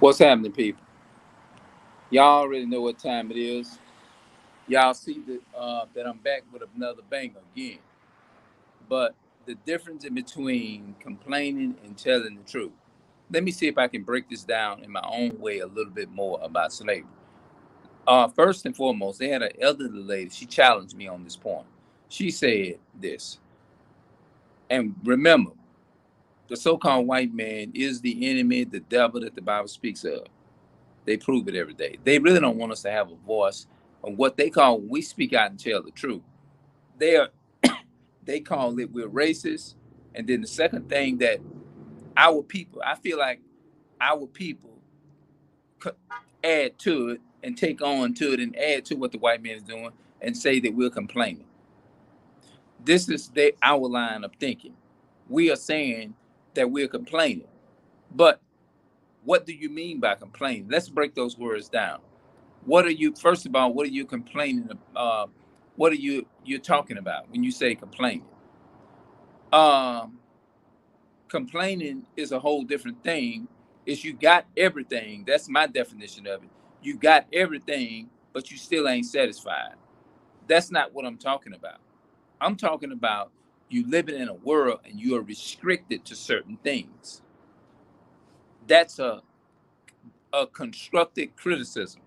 What's happening, people? Y'all already know what time it is. Y'all see that I'm back with another banger again. But the difference in between complaining and telling the truth. Let me see if I can break this down in my own way a little bit more about slavery. First and foremost, they had an elderly lady. She challenged me on this point. She said this, and remember, the so-called white man is the enemy, the devil that the Bible speaks of. They prove it every day. They really don't want us to have a voice on what they call we speak out and tell the truth. They are they call it we're racist. And then the second thing that our people, I feel like our people add to it and take on to it and add to what the white man is doing and say that we're complaining. This is our line of thinking. We are saying that we're complaining. But what do you mean by complaining? Let's break those words down. What are you, first of all, what are you complaining what are you're talking about when you say complaining? Um Complaining is a whole different thing. Is you got everything. That's my definition of it. You got everything, but you still ain't satisfied. That's not what I'm talking about. I'm talking about you living in a world and you are restricted to certain things. That's a constructed criticism.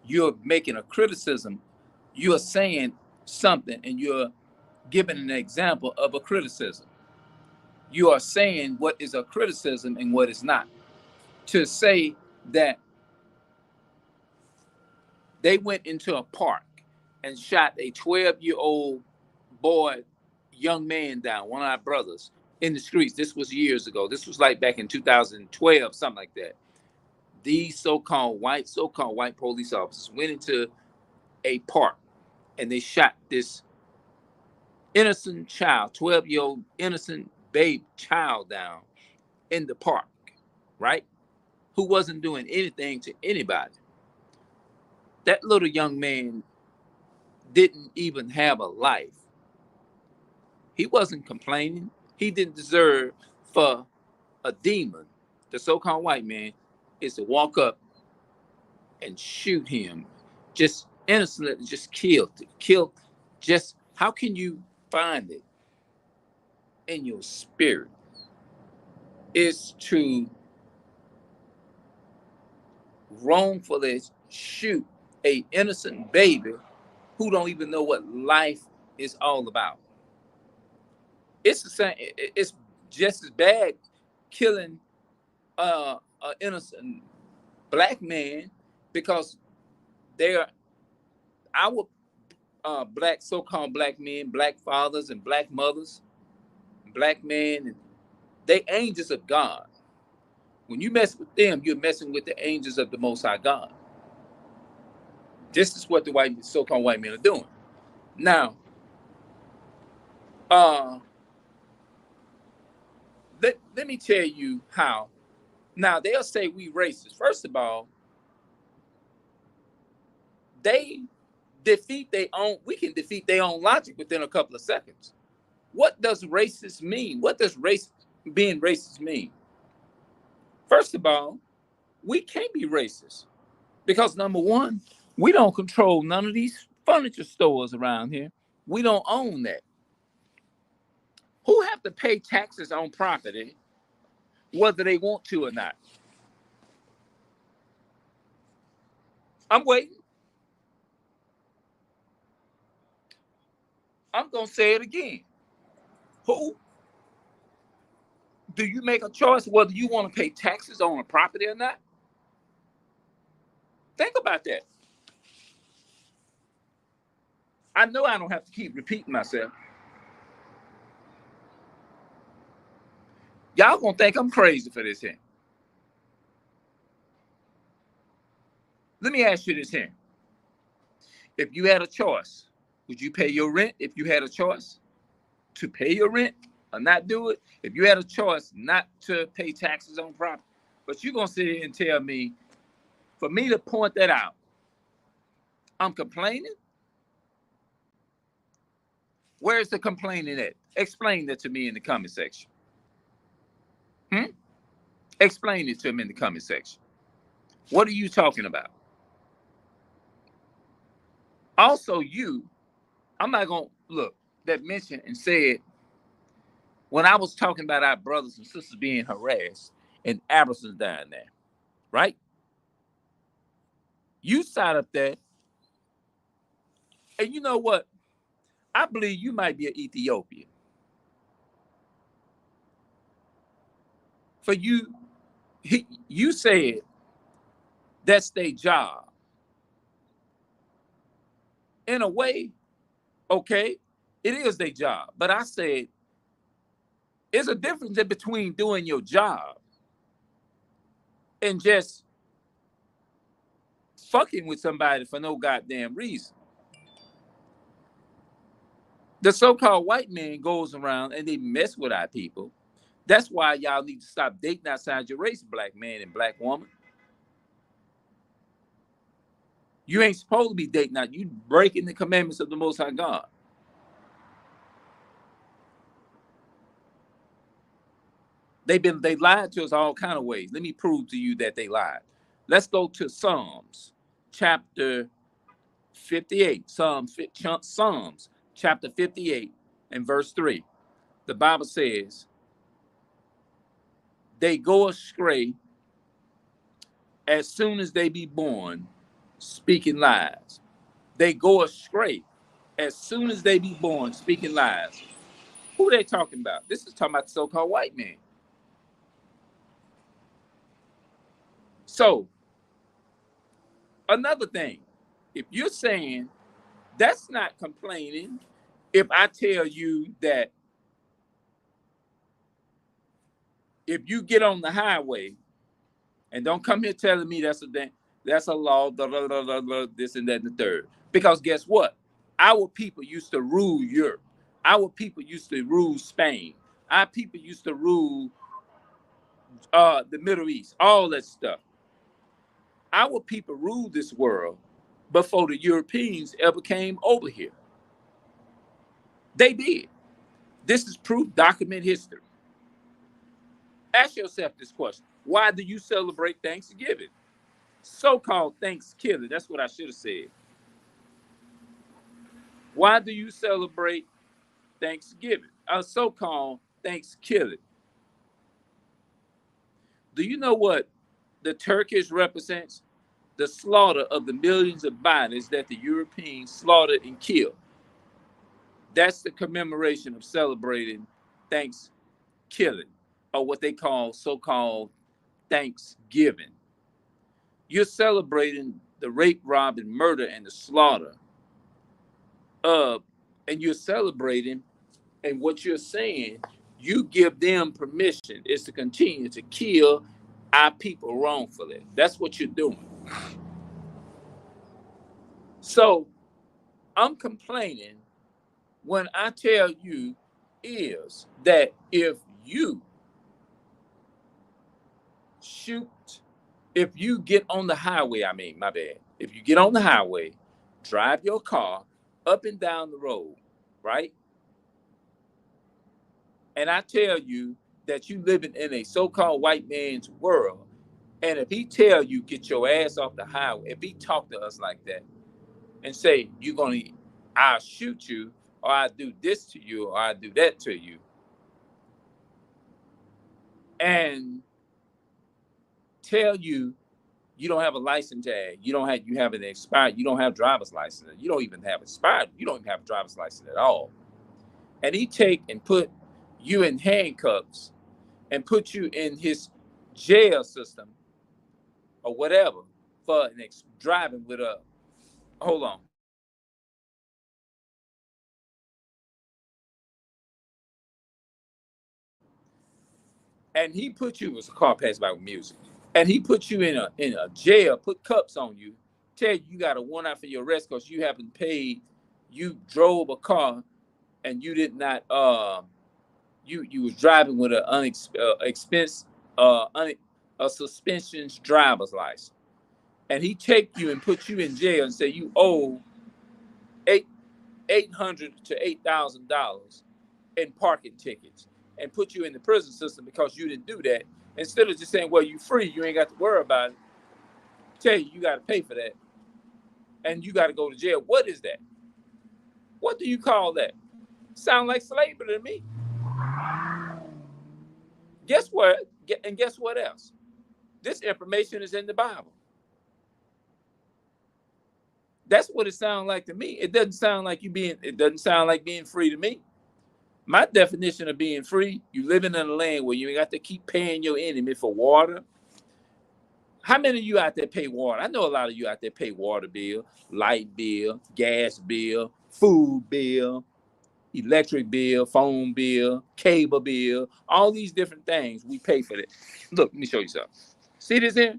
You're making a criticism. You're saying something and you're giving an example of a criticism. You are saying what is a criticism and what is not. To say that they went into a park and shot a 12-year-old boy, young man down, one of our brothers, in the streets. This was years ago. This was like back in 2012, something like that. These so-called white police officers went into a park and they shot this innocent child, 12-year-old innocent babe child down in the park, right? Who wasn't doing anything to anybody. That little young man didn't even have a life. He wasn't complaining. He didn't deserve for a demon, the so-called white man, is to walk up and shoot him, just innocently, just kill. Just how can you find it in your spirit is to wrongfully shoot a innocent baby who don't even know what life is all about. It's the same. It's just as bad killing an innocent black man because they are our black so-called black men, black fathers, and black mothers, black men, and they angels of God. When you mess with them, you're messing with the angels of the Most High God. This is what the white so-called white men are doing. Now, uh, let me tell you how. Now they'll say we racist. First of all, they defeat their own. We can defeat their own logic within a couple of seconds. What does racist mean? What does being racist mean? First of all, we can't be racist because number one, we don't control none of these furniture stores around here. We don't own that. Who have to pay taxes on property, whether they want to or not? I'm waiting. I'm gonna say it again. Who do you make a choice whether you want to pay taxes on a property or not? Think about that. I know I don't have to keep repeating myself. Y'all gonna think I'm crazy for this here. Let me ask you this here. If you had a choice, would you pay your rent if you had a choice to pay your rent or not do it? If you had a choice not to pay taxes on property, but you're gonna sit here and tell me, for me to point that out, I'm complaining? Where's the complaining at? Explain that to me in the comment section. Hmm? Explain it to me in the comment section. What are you talking about? Also, I'm not going to look that mentioned and said, when I was talking about our brothers and sisters being harassed and Albertsons down there, right? You sat up there, and you know what? I believe you might be an Ethiopian. For you, you said that's their job. In a way, okay, it is their job. But I said, there's a difference in between doing your job and just fucking with somebody for no goddamn reason. The so-called white man goes around and they mess with our people. That's why y'all need to stop dating outside your race, black man and black woman. You ain't supposed to be dating out. You breaking the commandments of the Most High God. They lied to us all kind of ways. Let me prove to you that they lied. Let's go to Psalms chapter 58. Psalms chapter 58 and verse 3. The Bible says, they go astray as soon as they be born, speaking lies. They go astray as soon as they be born, speaking lies. Who are they talking about? This is talking about the so-called white man. So, another thing, if you're saying that's not complaining, if I tell you that if you get on the highway, and don't come here telling me that's a law, this and that and the third. Because guess what? Our people used to rule Europe. Our people used to rule Spain. Our people used to rule the Middle East, all that stuff. Our people ruled this world before the Europeans ever came over here. They did. This is proof, document history. Ask yourself this question. Why do you celebrate Thanksgiving? So-called Thanksgiving. That's what I should have said. Why do you celebrate Thanksgiving? A so-called Thanksgiving. Do you know what the Turkish represents? The slaughter of the millions of bodies that the Europeans slaughtered and killed. That's the commemoration of celebrating Thanksgiving, or what they call so-called Thanksgiving. You're celebrating the rape, rob, and murder and the slaughter of, and you're celebrating, and what you're saying, you give them permission is to continue to kill our people wrongfully. That's what you're doing. So I'm complaining when I tell you is that if you if you get on the highway, if you get on the highway, drive your car up and down the road, right? And I tell you that you living in a so-called white man's world, and if he tell you get your ass off the highway, if he talk to us like that and say I'll shoot you, or I'll do this to you, or I'll do that to you, and tell you you don't have a license tag, you have an expired, you don't have driver's license, you don't even have expired, you don't even have a driver's license at all, and he take and put you in handcuffs and put you in his jail system or whatever for driving with a, hold on. And he put you, it was a car passed by with music, and he put you in a jail, put cuffs on you, tell you got a warrant out for your arrest because you haven't paid, you drove a car and you did not, you was driving with a suspension driver's license, and he take you and put you in jail and say you owe $800 to $8,000 in parking tickets, and put you in the prison system because you didn't do that. Instead of just saying, well, you free, you ain't got to worry about it. tell you you got to pay for that, and you got to go to jail. What is that? What do you call that? Sound like slavery to me. Guess what? And guess what else? This information is in the Bible. That's what it sounds like to me. It doesn't sound like it doesn't sound like being free to me. My definition of being free, you living in a land where you ain't got to keep paying your enemy for water. How many of you out there pay water? I know a lot of you out there pay water bill, light bill, gas bill, food bill, electric bill, phone bill, cable bill, all these different things. We pay for it. Look, let me show you something. See this here?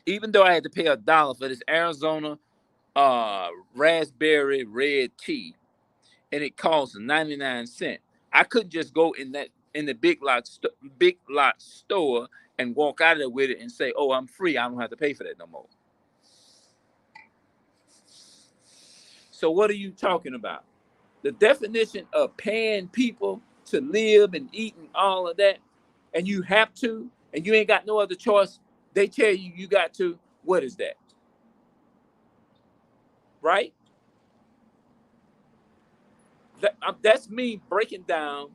Even though I had to pay $1 for this Arizona raspberry red tea, and it costs 99 cents, I couldn't just go in the big lot store and walk out of there with it and say, "Oh, I'm free. I don't have to pay for that no more." So what are you talking about? The definition of paying people to live and eat and all of that, and you have to, and you ain't got no other choice. They tell you you got to. What is that? Right? That's me breaking down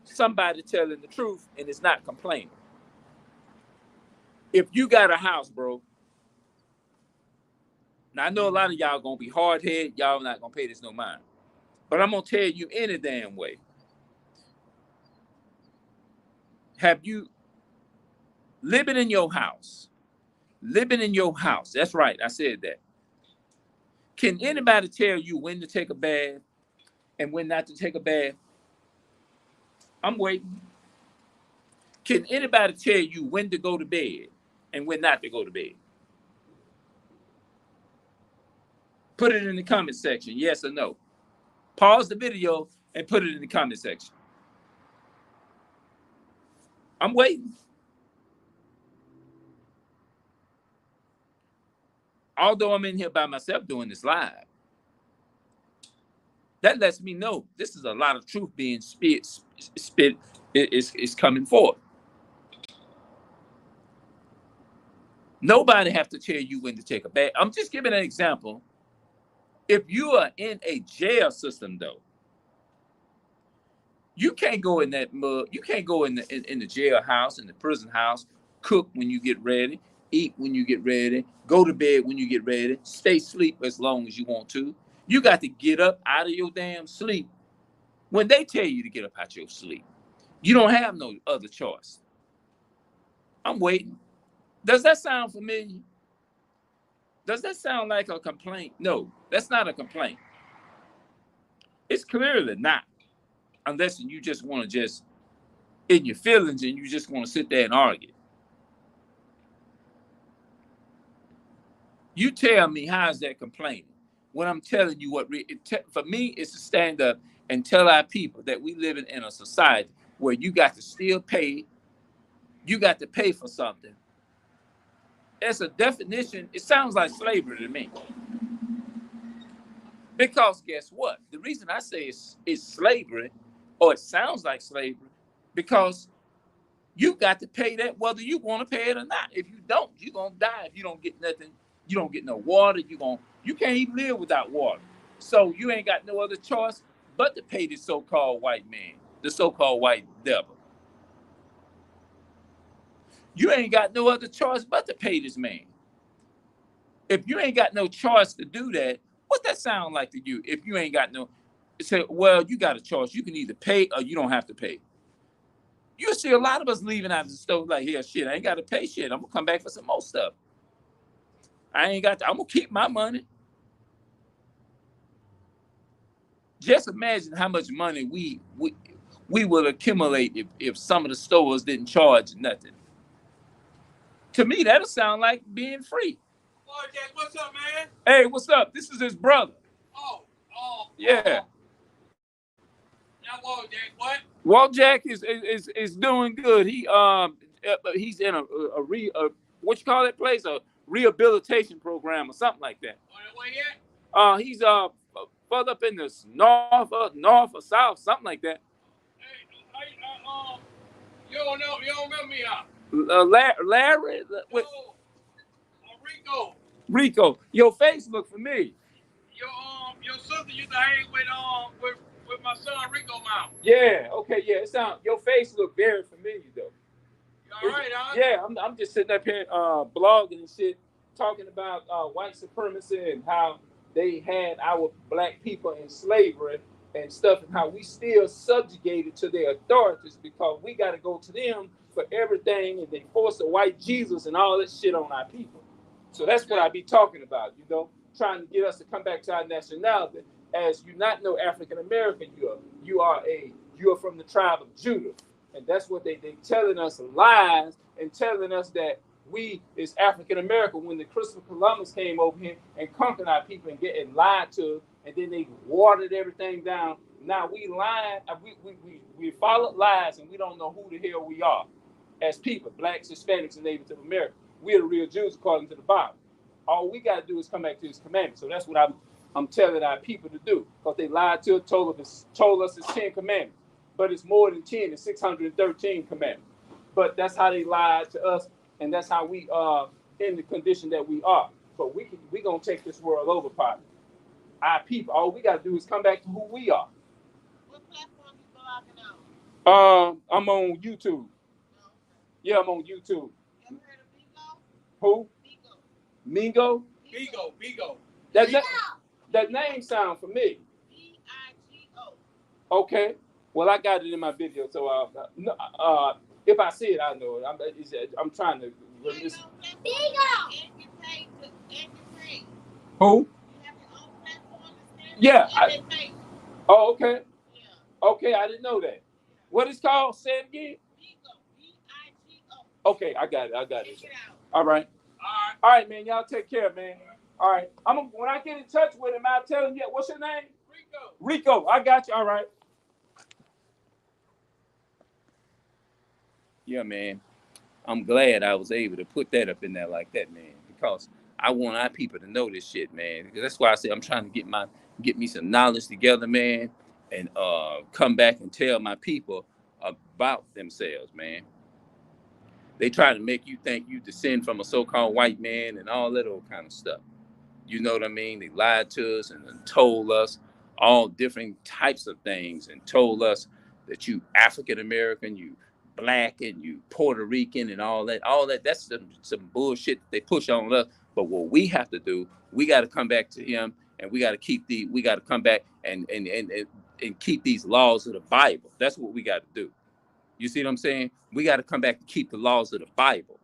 somebody telling the truth, and it's not complaining. If you got a house, bro, now I know a lot of y'all gonna be hard-headed. Y'all not gonna pay this no mind. But I'm gonna tell you any damn way. Have you living in your house? Living in your house. That's right. I said that. Can anybody tell you when to take a bath and when not to take a bath? I'm waiting. Can anybody tell you when to go to bed and when not to go to bed? Put it in the comment section, yes or no. Pause the video and put it in the comment section. I'm waiting. Although I'm in here by myself doing this live, that lets me know this is a lot of truth being spit is coming forth. Nobody have to tell you when to take a bath. I'm just giving an example. If you are in a jail system, though, you can't go in that mud. You can't go in the jailhouse, in the prison house, cook when you get ready, eat when you get ready, go to bed when you get ready, stay asleep as long as you want to. You got to get up out of your damn sleep when they tell you to get up out your sleep. You don't have no other choice. I'm waiting. Does that sound familiar? Does that sound like a complaint? No, that's not a complaint. It's clearly not. Unless you just want to just in your feelings and you just want to sit there and argue. You tell me, how is that complaining? When I'm telling you for me, it's to stand up and tell our people that we live in a society where you got to still pay. You got to pay for something. As a definition, it sounds like slavery to me. Because guess what? The reason I say it's slavery, or it sounds like slavery, because you got to pay that whether you want to pay it or not. If you don't, you're going to die. If you don't get nothing, you don't get no water, you can't even live without water. So you ain't got no other choice but to pay the so-called white man, the so-called white devil. You ain't got no other choice but to pay this man. If you ain't got no choice to do that, what that sound like to you? If you ain't got no, say, well, you got a choice. You can either pay or you don't have to pay. You see a lot of us leaving out of the store like, yeah, shit, I ain't got to pay shit. I'm going to come back for some more stuff. I'm going to keep my money. Just imagine how much money we will accumulate if some of the stores didn't charge nothing. To me, that'll sound like being free. Oh, Jack, what's up, man? Hey, what's up? This is his brother. Oh. Yeah. Now, Walt Jack, what? Walt Jack is doing good. He's in a what you call that place? A rehabilitation program or something like that. Where you at? He's further up in the north or south, something like that. Hey, you don't remember me, huh? Larry. Rico. Rico, your face look familiar. Your sister used to hang with my son Rico Mount. Yeah, okay, yeah. It sound your face look very familiar though. You all right, huh? Yeah, I'm just sitting up here blogging and shit, talking about white supremacy and how they had our black people in slavery and stuff, and how we still subjugated to their authorities because we got to go to them for everything, and they force a white Jesus and all that shit on our people. So that's what I be talking about, you know, trying to get us to come back to our nationality. As you not know African American, you are from the tribe of Judah. And that's what they telling us lies and telling us that we is African American when the Christopher Columbus came over here and conquered our people and getting lied to, and then they watered everything down. Now we lying, we followed lies, and we don't know who the hell we are as people, blacks, Hispanics, and Native Americans. We're the real Jews according to the Bible. All we got to do is come back to His commandments. So that's what I'm telling our people to do, because they lied to us, told us it's 10 commandments. But it's more than 10, it's 613 commandments. But that's how they lied to us, and that's how we are in the condition that we are. But we gonna take this world over, partner. Our people, all we gotta do is come back to who we are. What platform you blogging on? I'm on YouTube. No. Yeah, I'm on YouTube. You ever heard of Bigo? Who? Bigo. Migo? Bigo. That name sound familiar. Bigo. Okay. Well, I got it in my video, so if I see it, I know it. I'm trying to. Bigo. Who? You have your own platform. Yeah. Oh, okay. Yeah. Okay, I didn't know that. What is called? Say it again. Bigo. Bigo. Okay, I got it. Check it out. All right. All right, man. Y'all take care, man. All right. When I get in touch with him, I'll tell him. Yeah. What's your name? Rico. I got you. All right. Yeah, man. I'm glad I was able to put that up in there like that, man, because I want our people to know this shit, man. Because that's why I say I'm trying to get me some knowledge together, man, and come back and tell my people about themselves, man. They try to make you think you descend from a so-called white man and all that old kind of stuff. You know what I mean? They lied to us and told us all different types of things and told us that you African American, you Black, and you Puerto Rican and all that. All that, that's some bullshit that they push on us. But what we have to do, we got to come back to Him, and we got to come back and keep these laws of the Bible. That's what we got to do. You see what I'm saying? We got to come back and keep the laws of the Bible.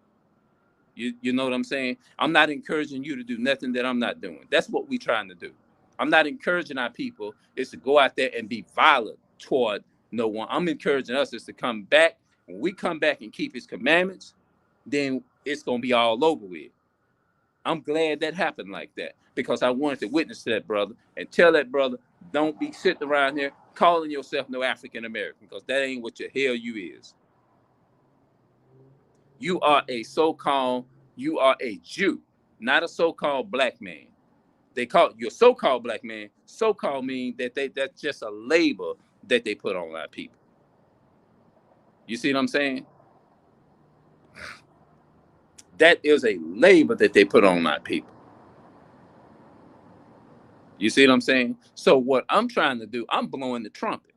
You know what I'm saying? I'm not encouraging you to do nothing that I'm not doing. That's what we're trying to do. I'm not encouraging our people is to go out there and be violent toward no one. I'm encouraging us is to come back. When we come back and keep His commandments, then it's going to be all over with. I'm glad that happened like that, because I wanted to witness to that brother and tell that brother, don't be sitting around here calling yourself no African American, because that ain't what the hell you is. You are a Jew, not a so-called black man. They call you a so-called black man. So-called mean that's just a label that they put on our people. You see what I'm saying? That is a label that they put on our people. You see what I'm saying? So what I'm trying to do, I'm blowing the trumpet.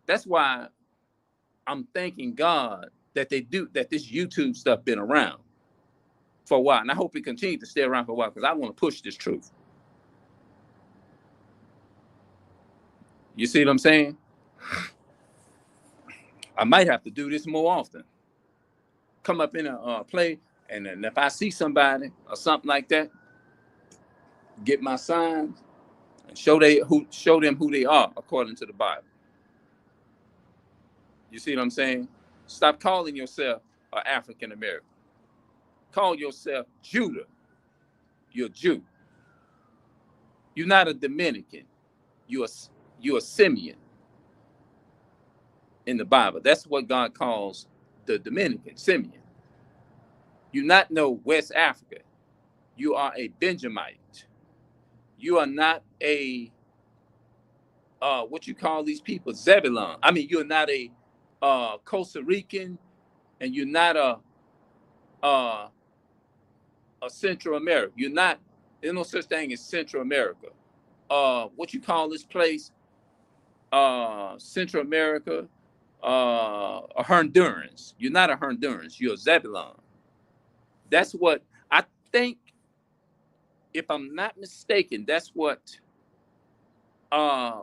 That's why I'm thanking God that this YouTube stuff been around for a while. And I hope it continues to stay around for a while, because I want to push this truth. You see what I'm saying? I might have to do this more often. Come up in a play, and then if I see somebody or something like that, get my signs and show them who they are according to the Bible. You see what I'm saying? Stop calling yourself an African American. Call yourself Judah. You're a Jew. You're not a Dominican. You're a Simeon in the Bible. That's what God calls the Dominican, Simeon. You're not no West Africa. You are a Benjamite. You are not a what you call these people, Zebulon. I mean, you're not a Costa Rican, and you're not a Central America. You're not. There's no such thing as Central America. What you call this place? Central America. A Hondurans. You're not a Hondurans. You're a Zebulon. That's what I think. If I'm not mistaken, that's what. I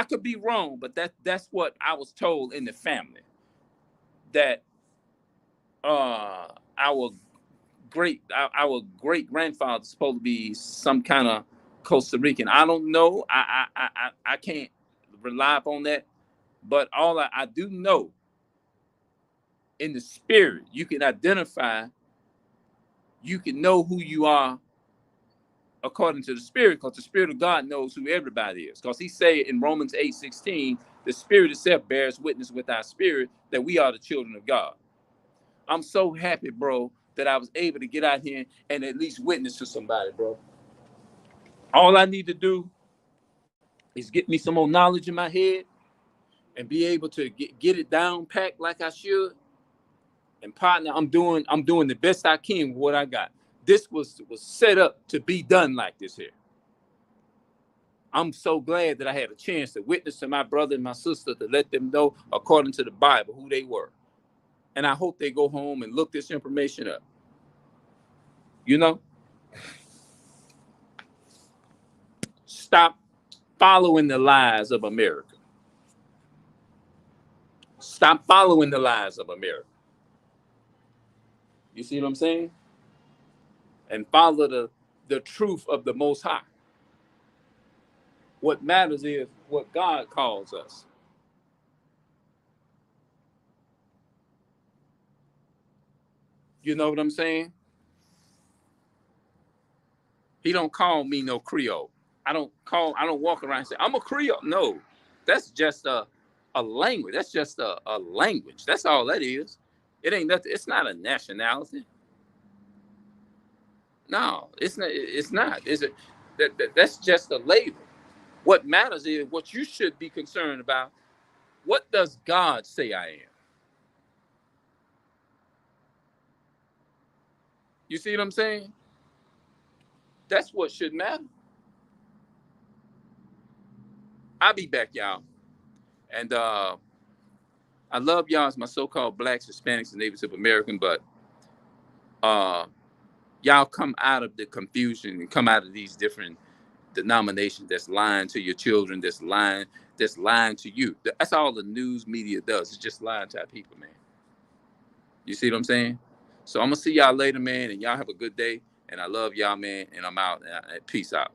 could be wrong, but that's what I was told in the family. That our great grandfather is supposed to be some kind of Costa Rican. I don't know. I can't rely upon that. But all I do know, in the spirit, you can identify. You can know who you are according to the spirit, because the spirit of God knows who everybody is. Because he said in Romans 8:16, the spirit itself bears witness with our spirit that we are the children of God. I'm so happy, bro, that I was able to get out here and at least witness to somebody, bro. All I need to do is get me some more knowledge in my head and be able to get it down packed like I should. And partner, I'm doing the best I can with what I got. This was set up to be done like this here. I'm so glad that I had a chance to witness to my brother and my sister, to let them know according to the Bible who they were. And I hope they go home and look this information up. You know? Stop following the lies of America. Stop following the lies of America. You see what I'm saying? And follow the truth of the Most High. What matters is what God calls us. You know what I'm saying? He don't call me no Creole. I don't walk around and say, I'm a Creole. No, that's just a language. That's just a language. That's all that is. It ain't nothing. It's not a nationality. No, it's not. It's not. Is it? That's just a label. What matters is what you should be concerned about. What does God say I am? You see what I'm saying? That's what should matter. I'll be back, y'all. And I love y'all as my so-called blacks, Hispanics, and Native American, but y'all come out of the confusion and come out of these different denominations that's lying to your children, that's lying to you. That's all the news media does. It's just lying to our people, man. You see what I'm saying? So I'm gonna see y'all later, man, and y'all have a good day. And I love y'all, man, and I'm out. Peace out.